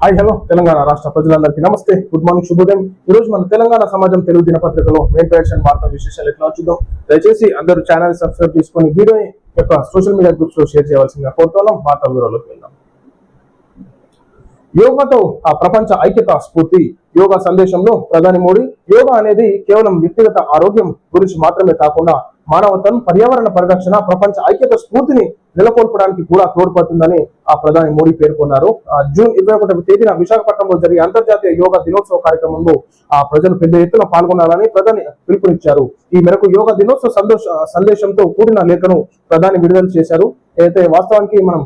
Hi hello Telangana రాష్ట్ర ప్రజలందరికీ నమస్తే, గుడ్ మార్నింగ్, శుభోదయం. ఈ రోజు మన తెలంగాణ సమాజం తెలుగు దినపత్రికలో మెయిన్ పేజ్ అండ్ వార్తా విశేషాలు ఎట్లా చూద్దాం. దయచేసి అందరూ ఛానల్ సబ్స్క్రైబ్ చేసుకొని వీడియోని యొక్క సోషల్ మీడియా గ్రూప్స్ లో షేర్ చేయవలసిందిగా కోరుతున్నాం. వార్తా వివరాల్లోకి వెళ్దాం. యోగాతో ఆ ప్రపంచ ఐక్యత స్ఫూర్తి. యోగా సందేశంలో ప్రధాని మోడీ యోగా అనేది కేవలం వ్యక్తిగత ఆరోగ్యం గురించి మాత్రమే కాకుండా మానవత్వం, పర్యావరణ పరిరక్షణ, ప్రపంచ ఐక్యత స్ఫూర్తిని నెలకొల్పడానికి కూడా తోడ్పడుతుందని ఆ ప్రధాని మోడీ పేర్కొన్నారు. జూన్ 21వ తేదీన విశాఖపట్నంలో జరిగే అంతర్జాతీయ యోగా దినోత్సవ కార్యక్రమంలో ప్రజలు పెద్ద ఎత్తున పాల్గొనాలని ప్రధాని పిలుపునిచ్చారు. ఈ మేరకు యోగా దినోత్సవ సందేశంతో కూడిన లేఖను ప్రధాని విడుదల చేశారు. అయితే వాస్తవానికి మనం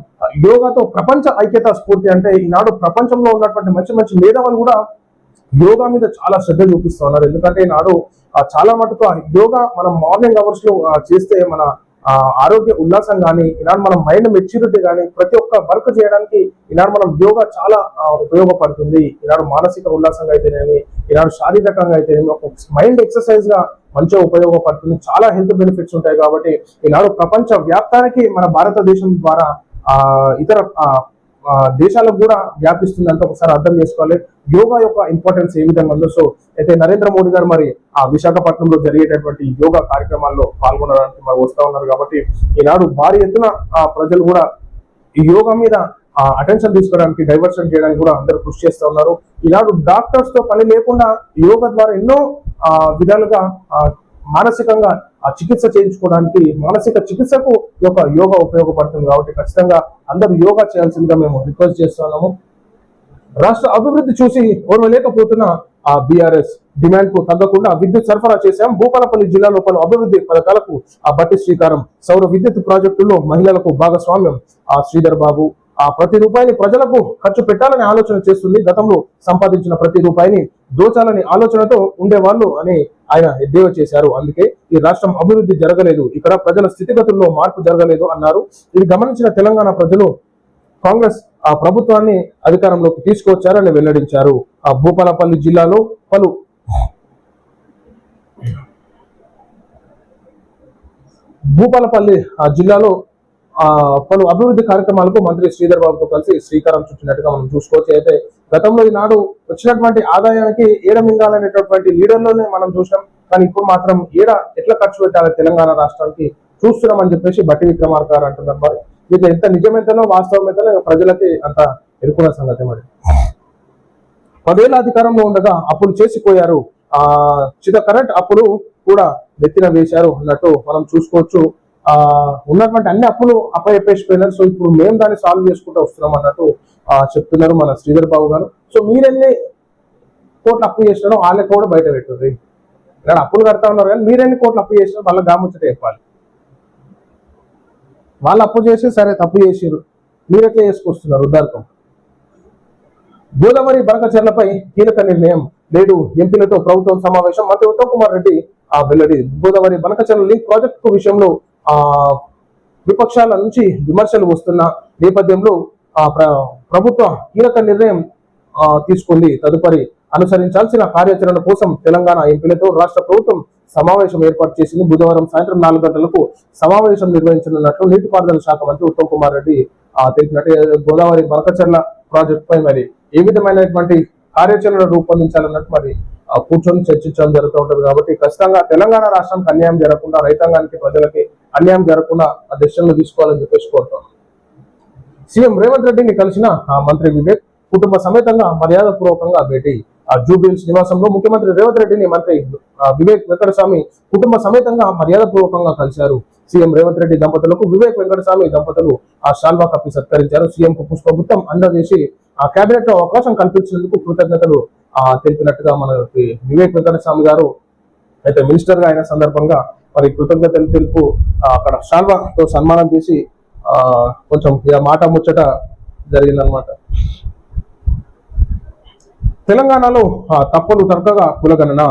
యోగాతో ప్రపంచ ఐక్యత స్ఫూర్తి అంటే ఈనాడు ప్రపంచంలో ఉన్నటువంటి మంచి మంచి మేధావులు కూడా యోగా మీద చాలా శ్రద్ధ చూపిస్తూ ఉన్నారు. ఎందుకంటే ఈనాడు చాలా మటుకు యోగా మనం మార్నింగ్ అవర్స్ లో చేస్తే మన ఆరోగ్య ఉల్లాసం కానీ, ఈనాడు మనం మైండ్ మెచ్యూరిటీ కానీ, ప్రతి ఒక్క వర్క్ చేయడానికి ఈనాడు మనం యోగా చాలా ఉపయోగపడుతుంది. ఈనాడు మానసిక ఉల్లాసంగా అయితేనేమి, ఈనాడు శారీరకంగా అయితేనేమి, ఒక మైండ్ ఎక్సర్సైజ్ గా మంచిగా ఉపయోగపడుతుంది. చాలా హెల్త్ బెనిఫిట్స్ ఉంటాయి. కాబట్టి ఈనాడు ప్రపంచ వ్యాప్తానికి మన భారతదేశం ద్వారా ఇతర దేశాలకు కూడా వ్యాపిస్తుందంటే ఒకసారి అర్థం చేసుకోవాలి యోగా యొక్క ఇంపార్టెన్స్ ఏ విధంగా ఉందో. సో అయితే నరేంద్ర మోడీ గారు మరి ఆ విశాఖపట్నంలో జరిగేటటువంటి యోగా కార్యక్రమాల్లో పాల్గొనడానికి మరి వస్తూ ఉన్నారు. కాబట్టి ఈనాడు భారీ ఎత్తున ప్రజలు కూడా ఈ యోగా మీద అటెన్షన్ తీసుకోవడానికి, డైవర్షన్ చేయడానికి కూడా అందరూ కృషి చేస్తూ ఉన్నారు. ఈనాడు డాక్టర్స్ తో పని లేకుండా యోగా ద్వారా ఎన్నో విధాలుగా మానసికంగా చికిత్స చేయించుకోవడానికి, మానసిక చికిత్సకు యోగా ఉపయోగపడుతుంది. కాబట్టి ఖచ్చితంగా అందరూ యోగా చేయాల్సిందిగా మేము రిక్వెస్ట్ చేస్తున్నాము. రాష్ట్ర అభివృద్ధి చూసి ఓర్వలేకపోతున్న బీఆర్ఎస్ డిమాండ్ కు తగ్గకుండా విద్యుత్ సరఫరా చేశాం. భూపాలపల్లి జిల్లాలో పలు అభివృద్ధి పథకాలకు బట్టి శ్రీకారం. సౌర విద్యుత్ ప్రాజెక్టుల్లో మహిళలకు భాగస్వామ్యం. శ్రీధర్ బాబు ప్రతి రూపాయిని ప్రజలకు ఖర్చు పెట్టాలని ఆలోచన చేస్తుంది. గతంలో సంపాదించిన ప్రతి రూపాయిని దోచాలని ఆలోచనతో ఉండేవాళ్ళు అని ఆయన ఎద్దేవా చేశారు. అందుకే ఈ రాష్ట్రం అభివృద్ధి జరగలేదు, ఇక్కడ ప్రజల స్థితిగతుల్లో మార్పు జరగలేదు అన్నారు. ఇది గమనించిన తెలంగాణ ప్రజలు కాంగ్రెస్ ప్రభుత్వాన్ని అధికారంలోకి తీసుకొచ్చారని వెల్లడించారు. భూపాలపల్లి జిల్లాలో పలు అభివృద్ధి కార్యక్రమాలకు మంత్రి శ్రీధర్ బాబుతో కలిసి శ్రీకారం చుట్టినట్టుగా మనం చూసుకోవచ్చు. అయితే గతంలో ఈనాడు వచ్చినటువంటి ఆదాయానికి మింగాలనేటటువంటి లీడర్లోనే మనం చూసాం. కానీ ఇప్పుడు మాత్రం ఎట్లా ఖర్చు పెట్టాలి తెలంగాణ రాష్ట్రానికి చూస్తున్నామని చెప్పేసి బట్టి విక్రమార్క గారు అంటున్నారు. మరి ఇది ఎంత నిజమైతేనో వాస్తవం అయితేనో ప్రజలకి అంత ఎరుకున్న సంగతి. మరి 10 ఏళ్ల అధికారంలో ఉండగా అప్పులు చేసిపోయారు, కరెంట్ అప్పులు కూడా నెత్తిన వేశారు అన్నట్టు మనం చూసుకోవచ్చు. ఉన్నటువంటి అన్ని అప్పులు అప్పచెప్పేసిపోయినారు. సో ఇప్పుడు మేము దాన్ని సాల్వ్ చేసుకుంటూ వస్తున్నాం అన్నట్టు చెప్తున్నారు మన శ్రీధర్ బాబు గారు. సో మీరెన్ని కోట్లు అప్పు చేసినారో వాళ్ళకి కూడా బయట పెట్టుర్రి. ఇక్కడ అప్పులు కడతా ఉన్నారు కానీ మీరెన్ని కోట్లు అప్పు చేసినారో వాళ్ళ గాముచ్చట చెప్పాలి. వాళ్ళు అప్పు చేసి సరే తప్పు చేసిరు, మీరెట్లా చేసుకొస్తున్నారు ఉద్దార్కం. గోదావరి బనకచెర్లపై కీలక నిర్ణయం. నేడు ఎంపీలతో ప్రభుత్వం సమావేశం. మంత్రి ఉత్తమ్ కుమార్ రెడ్డి వెల్లడి. గోదావరి బనకచెర్ల లింక్ ప్రాజెక్టు విషయంలో విపక్షాల నుంచి విమర్శలు వస్తున్న నేపథ్యంలో ప్రభుత్వం కీలక నిర్ణయం తీసుకుంది. తదుపరి అనుసరించాల్సిన కార్యాచరణ కోసం తెలంగాణ ఎంపీలతో రాష్ట్ర ప్రభుత్వం సమావేశం ఏర్పాటు చేసింది. బుధవారం సాయంత్రం 4 గంటలకు సమావేశం నిర్వహించనున్నట్లు నీటిపారుదల శాఖ మంత్రి ఉత్తమ్ కుమార్ రెడ్డి తెలిపినట్టు. గోదావరి బనకచెర్ల ప్రాజెక్టు పై మరి ఏ విధమైనటువంటి కార్యాచరణ రూపొందించాలన్నట్టు మరి కూర్చొని చర్చించడం జరుగుతూ ఉంటుంది. కాబట్టి ఖచ్చితంగా తెలంగాణ రాష్ట్రానికి అన్యాయం జరగకుండా, రైతాంగానికి, ప్రజలకి అన్యాయం జరగకుండా ఆ డెసిషన్లు తీసుకోవాలని చెప్పేసి కోరుతాం. సీఎం రేవంత్ రెడ్డిని కలిసిన మంత్రి వివేక్ కుటుంబ సమేతంగా మర్యాదపూర్వకంగా భేటీ. జూబిల్స్ నివాసంలో ముఖ్యమంత్రి రేవంత్ రెడ్డిని మంత్రి వివేక్ వెంకటస్వామి కుటుంబ సమేతంగా మర్యాదపూర్వకంగా కలిశారు. సీఎం రేవంత్ రెడ్డి దంపతులకు వివేక్ వెంకటస్వామి దంపతులు శాల్వా కప్పి సత్కరించారు. సీఎం కు పుష్పగుప్తం అందజేసి కేబినెట్ లో అవకాశం కల్పించినందుకు కృతజ్ఞతలు తెలిపినట్టుగా మన వివేక్ వెంకటస్వామి గారు అయితే మినిస్టర్ గా అయిన సందర్భంగా మరి కృతజ్ఞతలు తెలుపు అక్కడ శాల్వాతో సన్మానం చేసి కొంచెం మాట ముచ్చట జరిగిందనమాట. తెలంగాణలో తప్పులు తరగగా కులగణన.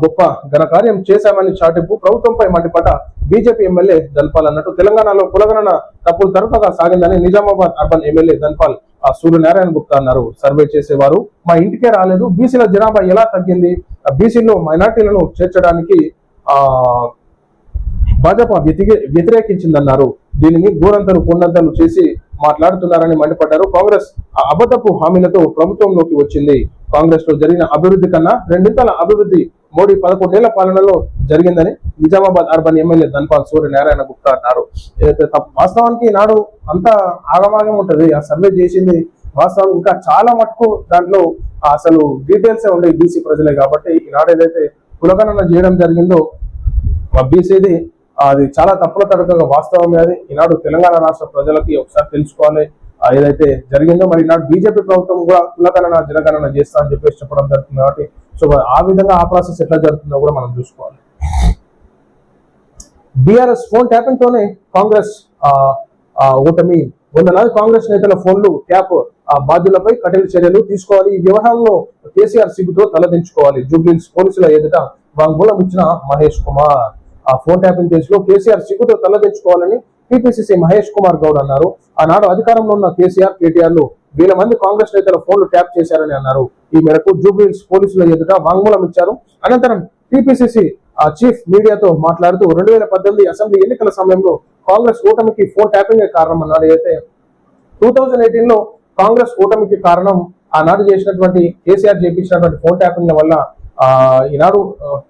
గొప్ప ఘనకార్యం చేశామని చాటింపు. ప్రభుత్వంపై మండిపడ్డ బీజేపీ ఎమ్మెల్యే ధన్పాల్ అన్నట్టు తెలంగాణలో కులగణన తప్పులు తరగగా సాగిందని నిజామాబాద్ అర్బన్ ఎమ్మెల్యే ధన్పాల్ సూర్యనారాయణ గుప్తా అన్నారు. సర్వే చేసేవారు మా ఇంటికే రాలేదు, బీసీల జనాభా ఎలా తగ్గింది, బీసీలో మైనార్టీలను చేర్చడానికి భాజపా వ్యతిరేకించిందన్నారు. దీనిని గోరంతలు కొండంతలు చేసి మాట్లాడుతున్నారని మండిపడ్డారు. కాంగ్రెస్ ఆ అబద్ధపు హామీలతో ప్రభుత్వంలోకి వచ్చింది. కాంగ్రెస్ లో జరిగిన అభివృద్ధి కన్నా రెండింతల అభివృద్ధి మోడీ 11 ఏళ్ల పాలనలో జరిగిందని నిజామాబాద్ అర్బన్ ఎమ్మెల్యే ధన్పాల్ సూర్యనారాయణ గుప్తా అన్నారు. వాస్తవానికి నాడు అంతా ఆగమాగం ఉంటది. ఆ సర్వే చేసింది వాస్తవం ఇంకా చాలా మటుకు దాంట్లో అసలు డీటెయిల్సే ఉండే బీసీ ప్రజలే. కాబట్టి ఈనాడు ఏదైతే కులగణన చేయడం జరిగిందో బీసీది అది చాలా తప్పుల తడకగా వాస్తవమే. అది ఈనాడు తెలంగాణ రాష్ట్ర ప్రజలకి ఒకసారి తెలుసుకోవాలి ఏదైతే జరిగిందో. మరి ఈనాడు బీజేపీ ప్రభుత్వం కూడా కులగణన జనగణన చేస్తా అని చెప్పేసి చెప్పడం జరుగుతుంది. కాబట్టి సో ఆ విధంగా ఆ ప్రాసెస్ ఎట్లా జరుగుతుందో కూడా మనం చూసుకోవాలి. బీఆర్ఎస్ ఫోన్ ట్యాపింగ్ తోనే కాంగ్రెస్ ఓటమి. వందలాది కాంగ్రెస్ నేతల ఫోన్లు ట్యాప్ బాధ్యులపై కఠిన చర్యలు తీసుకోవాలి. ఈ వ్యవహారంలో కేసీఆర్ సిగ్గుతో తలదించుకోవాలి. జూబ్లీహిల్స్ పోలీసుల ఎదుట వాంగ్మూలం ఇచ్చిన మహేష్ కుమార్. ఆ ఫోన్ ట్యాపింగ్ కేసులో కేసీఆర్ సిగ్గుతో తలదించుకోవాలని టీపీసీసీ మహేష్ కుమార్ గౌడ్ అన్నారు. ఆనాడు అధికారంలో ఉన్న కేసీఆర్, కేటీఆర్లు వేల మంది కాంగ్రెస్ నేతల ఫోన్లు ట్యాప్ చేశారని అన్నారు. ఈ మేరకు జూబ్లీహిల్స్ పోలీసుల ఎదుట వాంగ్మూలం ఇచ్చారు. అనంతరం టీపీసీసీ చీఫ్ మీడియాతో మాట్లాడుతూ 2018 అసెంబ్లీ ఎన్నికల సమయంలో కాంగ్రెస్ ఓటమికి ఫోన్ ట్యాపింగ్ కారణం అన్నారు. అయితే 2018 లో కాంగ్రెస్ ఓటమికి కారణం ఆనాడు చేసినటువంటి కేసీఆర్ చేపించినటువంటి ఫోన్ ట్యాపింగ్ వల్ల ఈనాడు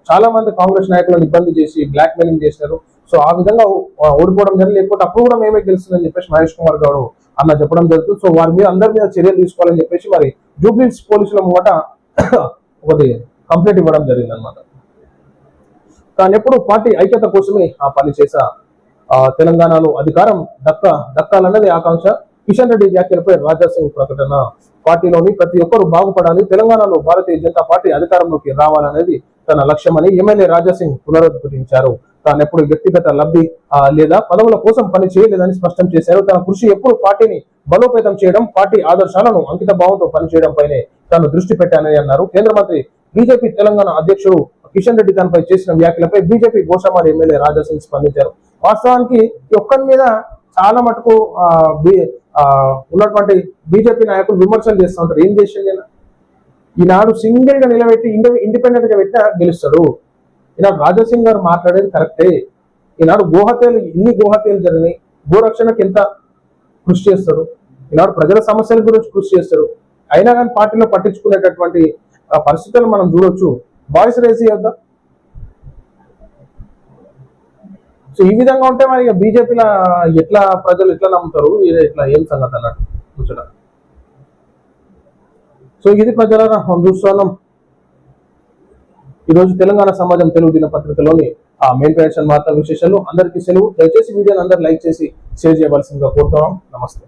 చాలా మంది కాంగ్రెస్ నాయకులను ఇబ్బంది చేసి బ్లాక్ మెయిలింగ్ చేశారు. సో ఆ విధంగా ఓడిపోవడం జరిగింది. లేకపోతే అప్పుడు కూడా మేమే గెలుస్తుందని చెప్పేసి మహేష్ కుమార్ గౌడ్ అన్న చెప్పడం జరుగుతుంది. సో వారి మీద అందరి మీద చర్యలు తీసుకోవాలని చెప్పేసి మరి జూబ్లీహిల్స్ పోలీసుల ముంగట ఒకటి కంప్లైంట్ ఇవ్వడం జరిగింది అనమాట. కానీ ఎప్పుడు పార్టీ ఐక్యత కోసమే ఆ పని చేశా. తెలంగాణలో అధికారం దక్కాలన్నది ఆకాంక్ష. కిషన్ రెడ్డి వ్యాఖ్యలపై రాజా సింగ్ ప్రకటన. పార్టీలోని ప్రతి ఒక్కరూ బాగుపడాలి, తెలంగాణలో భారతీయ జనతా పార్టీ అధికారంలోకి రావాలనేది తన లక్ష్యమని ఎమ్మెల్యే రాజా సింగ్ పునరుద్ఘాటించారు. తాను ఎప్పుడు వ్యక్తిగత లబ్ధి లేదా పదవుల కోసం పని చేయలేదని స్పష్టం చేశారు. తన కృషి ఎప్పుడు పార్టీని బలోపేతం చేయడం, పార్టీ ఆదర్శాలను అంకిత భావంతో పనిచేయడం పైనే తాను దృష్టి పెట్టానని అన్నారు. కేంద్ర మంత్రి బీజేపీ తెలంగాణ అధ్యక్షుడు కిషన్ రెడ్డి తనపై చేసిన వ్యాఖ్యలపై బీజేపీ గోషామారి ఎమ్మెల్యే రాజా సింగ్ స్పందించారు. వాస్తవానికి ఒక్కరి మీద చాలా మటుకు ఉన్నటువంటి బీజేపీ నాయకులు విమర్శలు చేస్తూ ఉంటారు. ఏం చేసింది ఈనాడు సింగిల్ గా నిలబెట్టి ఇండిపెండెంట్ గా పెట్టినా గెలుస్తాడు. ఈనాడు రాజా సింగ్ గారు మాట్లాడేది కరెక్టే. ఈనాడు ఇన్ని గోహత్యలు జరిగినాయి. గోరక్షణకు ఎంత కృషి చేస్తారు. ఈనాడు ప్రజల సమస్యల గురించి కృషి చేస్తారు. అయినా కానీ పార్టీలో పట్టించుకునేటటువంటి పరిస్థితులు మనం చూడొచ్చు. వాయిస్ రేస్ చేద్దాం. సో ఈ విధంగా ఉంటే మరి బీజేపీలో ఎట్లా ప్రజలు ఎట్లా నమ్ముతారు, ఇట్లా ఏం సంగతి అన్నట్టు కూర్చోడం. సో ఇది ప్రజలను మనం చూస్తున్నాం. ఈరోజు తెలంగాణ సమాజం తెలుగు దినపత్రికలోని మెయిన్ పేజ్ వార్తా విశేషాలు. అందరికీ సెలవు. దయచేసి వీడియోని అందరూ లైక్ చేసి షేర్ చేయవలసిందిగా కోరుతున్నాం. నమస్తే.